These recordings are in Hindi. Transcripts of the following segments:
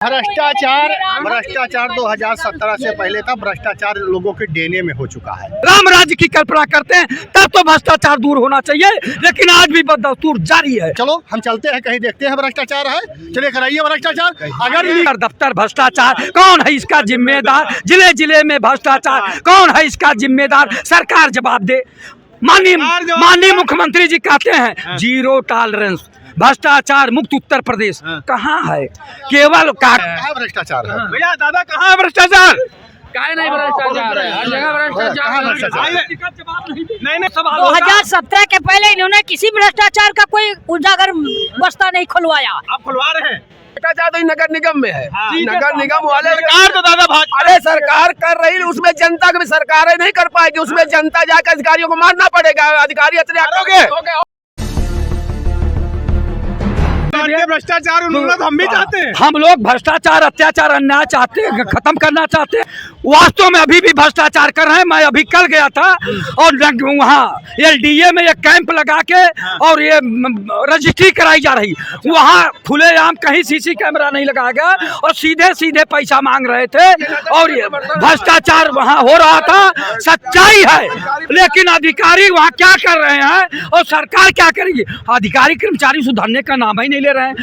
भ्रष्टाचार 2017 से पहले था। भ्रष्टाचार लोगों के डीएनए में हो चुका है। राम राज्य की कल्पना करते हैं तब तो भ्रष्टाचार दूर होना चाहिए, लेकिन आज भी बदस्तूर जारी है। चलो हम चलते हैं, कहीं देखते हैं भ्रष्टाचार है। चलिए कराइए भ्रष्टाचार। अगर दफ्तर भ्रष्टाचार, कौन है इसका जिम्मेदार? जिले जिले में भ्रष्टाचार, कौन है इसका जिम्मेदार? सरकार जवाब दे। माननीय मुख्यमंत्री जी कहते हैं जीरो टॉलरेंस, भ्रष्टाचार मुक्त उत्तर प्रदेश। कहाँ है? केवल भ्रष्टाचार है भैया। दादा कहाँ है भ्रष्टाचार? काय नहीं भ्रष्टाचार है, हर जगह भ्रष्टाचार। नहीं 2017 के पहले इन्होंने किसी भ्रष्टाचार का कोई उजागर बस्ता नहीं खुलवाया। आप खुलवा रहे हैं। भ्रष्टाचार तो नगर निगम में है। नगर निगम वाले सरकार तो दादा अरे सरकार कर रही, उसमें जनता की सरकार नहीं कर पाएगी। उसमें जनता जाकर अधिकारियों को मारना पड़ेगा। अधिकारी इतने भ्रष्टाचार हम भी चाहते हैं। हम लोग भ्रष्टाचार, अत्याचार, अन्याय चाहते हैं, खत्म करना चाहते हैं। वास्तव में अभी भी भ्रष्टाचार कर रहे हैं। मैं अभी कल गया था और वहाँ एलडीए में एक कैंप लगा के और ये रजिस्ट्री कराई जा रही। वहाँ खुलेआम कहीं सीसी कैमरा नहीं लगाया गया और सीधे सीधे पैसा मांग रहे थे और ये भ्रष्टाचार वहाँ हो रहा था। सच्चाई है, लेकिन अधिकारी वहाँ क्या कर रहे हैं और सरकार क्या करेगी? अधिकारी कर्मचारी सुधरने का नाम ही नहीं ले रहे हैं।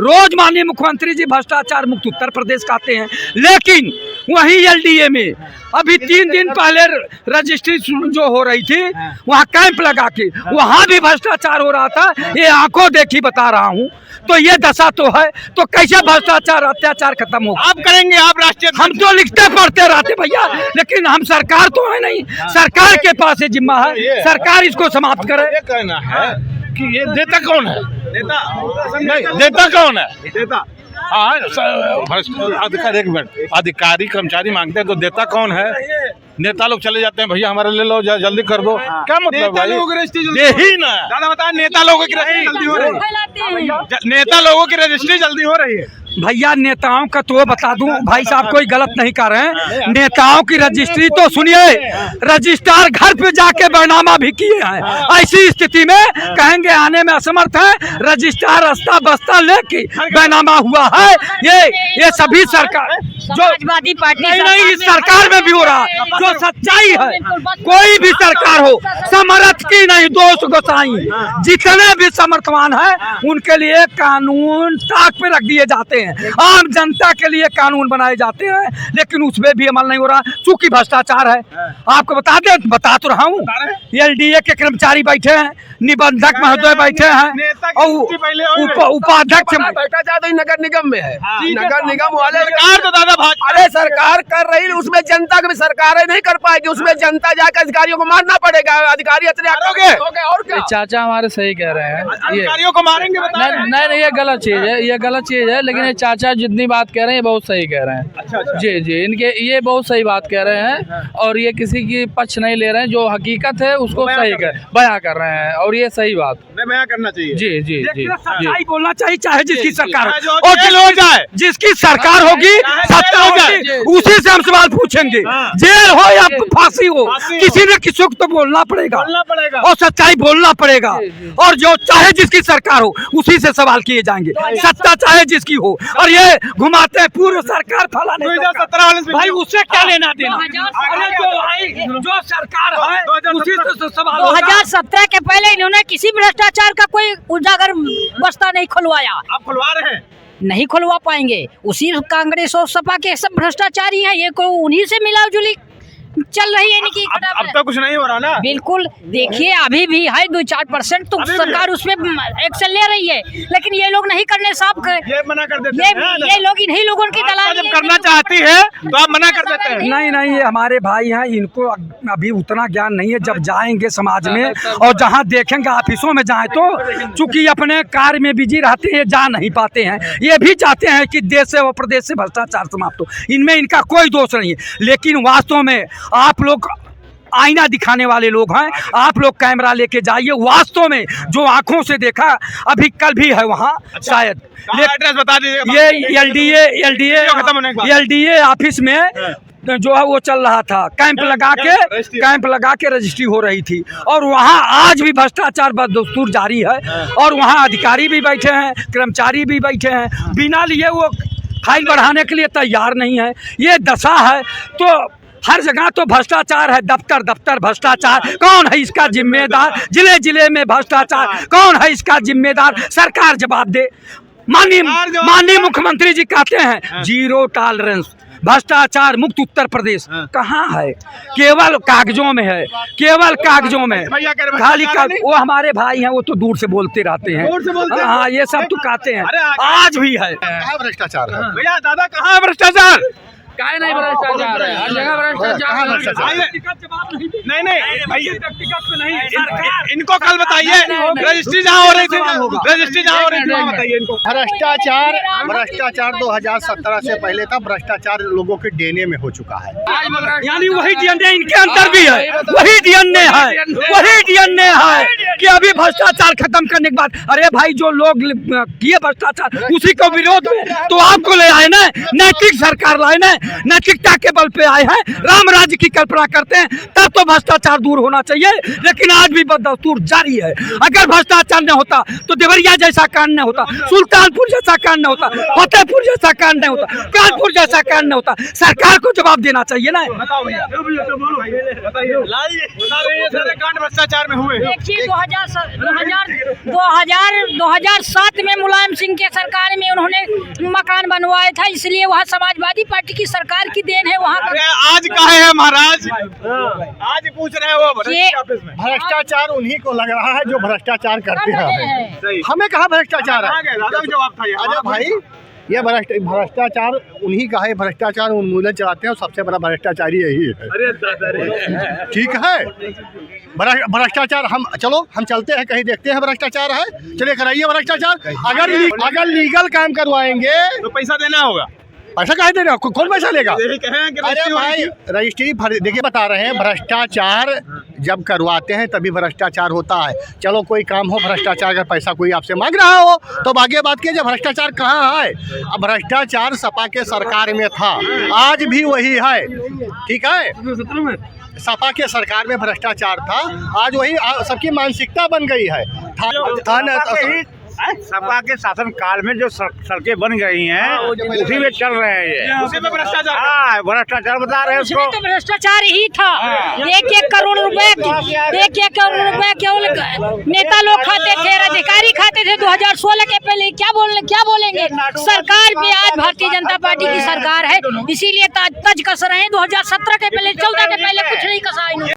रोज माननीय मुख्यमंत्री जी भ्रष्टाचार मुक्त उत्तर प्रदेश कहते हैं, लेकिन वहीं एलडीए में अभी 3 दिन पहले रजिस्ट्री जो हो रही थी, वहाँ कैंप लगा के वहाँ भी भ्रष्टाचार हो रहा था। ये आंखों देखी बता रहा हूँ। तो ये दशा तो है, तो कैसे भ्रष्टाचार अत्याचार खत्म होगा? आप करेंगे, आप राष्ट्रीय। हम तो लिखते पढ़ते रहते भैया, लेकिन हम सरकार तो है नहीं। सरकार के पास ये जिम्मा है, सरकार इसको समाप्त करे। ये कहना है कि ये देता कौन है? नहीं, देता कौन है? देता अधिकारी, एक मिनट, अधिकारी कर्मचारी मांगते हैं तो देता कौन है? नेता लोग चले जाते हैं, भैया हमारे ले लो, जल्दी कर दो। क्या मतलब भाई? यही ना दादा बताया, नेता लोगों की रजिस्ट्री जल्दी हो रही है। नेता लोगों की रजिस्ट्री जल्दी हो रही है भैया। नेताओं का तो बता दूं भाई साहब, कोई गलत नहीं कर रहे हैं। नेताओं की रजिस्ट्री तो सुनिए, रजिस्ट्रार घर पे जाके बैनामा भी किए हैं। ऐसी स्थिति में कहेंगे आने में असमर्थ है, रजिस्ट्रार रास्ता बस्ता लेके बैनामा हुआ है। ये सभी सरकार समाजवादी पार्टी नहीं, इस सरकार में भी हो रहा है। जो सच्चाई है, कोई भी सरकार हो, समर्थ की नहीं, दोस्त गोसाई, जितने भी समर्थवान है उनके लिए कानून ताक पे रख दिए जाते हैं। आम जनता के लिए कानून बनाए जाते हैं, लेकिन उसमें भी अमल नहीं हो रहा, चूंकि भ्रष्टाचार है। आपको बता तो रहा हूँ, एलडीए के कर्मचारी बैठे हैं, निबंधक महोदय बैठे हैं और उपाध्यक्ष। भ्रष्टाचार तो नगर निगम में है। नगर निगम वाले तो दादा अरे सरकार कर रही, उसमें जनता की सरकार नहीं कर पाएगी। उसमें जनता जाकर अधिकारियों को मारना पड़ेगा। अधिकारी इतने और क्या? चाचा हमारे सही कह रहे हैं। अधिकारियों को मारेंगे? नहीं, ये गलत चीज है, ये गलत चीज है। लेकिन ये चाचा जितनी बात कह रहे हैं बहुत सही कह रहे हैं। अच्छा। जी, इनके ये बहुत सही बात कह रहे हैं और ये किसी की पक्ष नहीं ले रहे हैं। जो हकीकत है उसको सही बयां कर रहे हैं और ये सही बात बयां करना चाहिए। जी सच्चाई बोलना चाहिए, चाहे जिसकी सरकार हो हो जाए, जिसकी सरकार होगी, सत्ता होगी, उसी से हम सवाल पूछेंगे। जेल हो या फांसी हो, किसी न किसी को तो बोलना पड़ेगा और सच्चाई बोलना पड़ेगा। और जो चाहे जिसकी सरकार हो उसी से सवाल किए जाएंगे, सत्ता चाहे जिसकी हो। और ये घुमाते हैं पूर्व सरकार फलाने, 2017 वाले भाई उससे क्या लेना देना? जो सरकार है उसी से सवाल। 2017 के पहले इन्होंने किसी भ्रष्टाचार का कोई उजागर बस्ता नहीं खुलवाया। आप खुलवा रहे हैं? नहीं खुलवा पाएंगे। उसी कांग्रेस और सपा के सब भ्रष्टाचारी हैं। ये कोई उन्हीं से मिला जुली चल रही है इनकी। अब तो कुछ नहीं हो रहा ना। बिल्कुल, देखिए अभी भी है 2-4% तो सरकार उसमें एक्शन ले रही है, लेकिन ये लोग नहीं करने साहब। ये मना कर देते हैं। ये लोग इन्हीं लोगों की दलाली जब करना चाहती है तो आप मना कर देते हैं। नहीं, ये हमारे भाई हैं, इनको अभी उतना ज्ञान नहीं है। जब जाएंगे समाज में और जहाँ देखेंगे ऑफिसों में जाएं तो चूंकि अपने कार्य में बिजी रहते हैं, जा नहीं पाते हैं। ये भी चाहते हैं कि देश से व प्रदेश से भ्रष्टाचार समाप्त हो, इनमें इनका कोई दोष नहीं है। लेकिन वास्तव में आप लोग आईना दिखाने वाले लोग हैं। आप लोग कैमरा लेके जाइए, वास्तव में जो आंखों से देखा, अभी कल भी है वहाँ। शायद एड्रेस बता दीजिए। ये एलडीए ऑफिस में जो है वो चल रहा था, कैंप लगा के रजिस्ट्री हो रही थी। और वहाँ आज भी भ्रष्टाचार बदस्तूर जारी है और वहाँ अधिकारी भी बैठे हैं, कर्मचारी भी बैठे हैं, बिना लिए वो फाइल बढ़ाने के लिए तैयार नहीं है। ये दशा है तो हर जगह तो भ्रष्टाचार है, दफ्तर दफ्तर भ्रष्टाचार। कौन है इसका जिम्मेदार? जिले जिले में भ्रष्टाचार, कौन है इसका जिम्मेदार? सरकार जवाब दे। माननीय मुख्यमंत्री जी कहते हैं जीरो टॉलरेंस, भ्रष्टाचार मुक्त उत्तर प्रदेश। कहाँ है? केवल कागजों में है, केवल कागजों में। खाली वो हमारे भाई हैं, वो तो दूर से बोलते रहते हैं। हाँ, ये सब तो कहते हैं, आज भी है। कहाँ भ्रष्टाचार है? भैया दादा कहाँ है भ्रष्टाचार? काहे नहीं भ्रष्टाचार है, हर जगह कहाँ भ्रष्टाचार? नहीं भैया इनको कल बताइए, रजिस्ट्री जहाँ हो रही थी, रजिस्ट्री जहाँ हो रही थी वहाँ बताइए इनको। भ्रष्टाचार 2017 से पहले था, भ्रष्टाचार लोगों के डीएनए में हो चुका है। यानी वही डीएनए इनके अंदर भी है, वही डीएनए है, वही डीएनए है कि अभी भ्रष्टाचार खत्म करने के बाद, अरे भाई जो लोग किए भ्रष्टाचार उसी को विरोध में तो आपको ले आए ना, नैतिक सरकार लाए ना, नैतिकता के बल पे आए हैं, राम राज्य की कल्पना करते हैं, तब तो भ्रष्टाचार दूर होना चाहिए। लेकिन आज भी बदस्तूर जारी है। अगर भ्रष्टाचार न होता तो देवरिया जैसा कांड न होता, सुल्तानपुर जैसा कांड न होता, फतेहपुर जैसा कांड न होता, कानपुर जैसा कांड न होता। सरकार को जवाब देना चाहिए ना। कांड भ्रष्टाचार में हुए। देखिए 2007 में मुलायम सिंह के सरकार में उन्होंने मकान बनवाया था, इसलिए वहाँ समाजवादी पार्टी की सरकार की देन है। वहाँ आज कहे हैं महाराज, आज पूछ रहे हैं वो ऑफिस में। भ्रष्टाचार उन्हीं को लग रहा है जो भ्रष्टाचार करते हैं। हमें कहाँ भ्रष्टाचार है? जवाब था अरे भाई, ये भ्रष्टाचार उन्हीं का है, भ्रष्टाचार उन्मूलन चलाते हैं और सबसे बड़ा भ्रष्टाचारी यही है। ठीक है, भ्रष्टाचार हम चलते हैं कहीं, देखते हैं भ्रष्टाचार है, चलिए कराइए भ्रष्टाचार। अगर लीगल काम करवाएंगे तो पैसा देना होगा। पैसा कहे देना, कौन पैसा लेगा? अरे भाई रजिस्ट्री देखिए बता रहे हैं, भ्रष्टाचार जब करवाते हैं तभी भ्रष्टाचार होता है। चलो कोई काम हो भ्रष्टाचार का पैसा कोई आपसे मांग रहा हो तो आगे बात कीजिए, भ्रष्टाचार कहाँ है? अब भ्रष्टाचार सपा के सरकार में था, आज भी वही है। ठीक है, सपा के सरकार में भ्रष्टाचार था, आज वही सबकी मानसिकता बन गई है। सपा के शासन काल में जो सड़कें बन गई हैं उसी में चल रहे हैं ये, उसी में भ्रष्टाचार। हाँ, भ्रष्टाचार बता रहे हैं उसको। उसमें तो भ्रष्टाचार ही था। 1-1 करोड़ रुपए केवल नेता लोग खाते थे, अधिकारी खाते थे 2016 के पहले। क्या बोलेंगे? सरकार में आज भारतीय जनता पार्टी की सरकार है, इसीलिए तज कस रहे हैं। 2017 के पहले 14 के पहले कुछ नहीं कसा इन्होंने।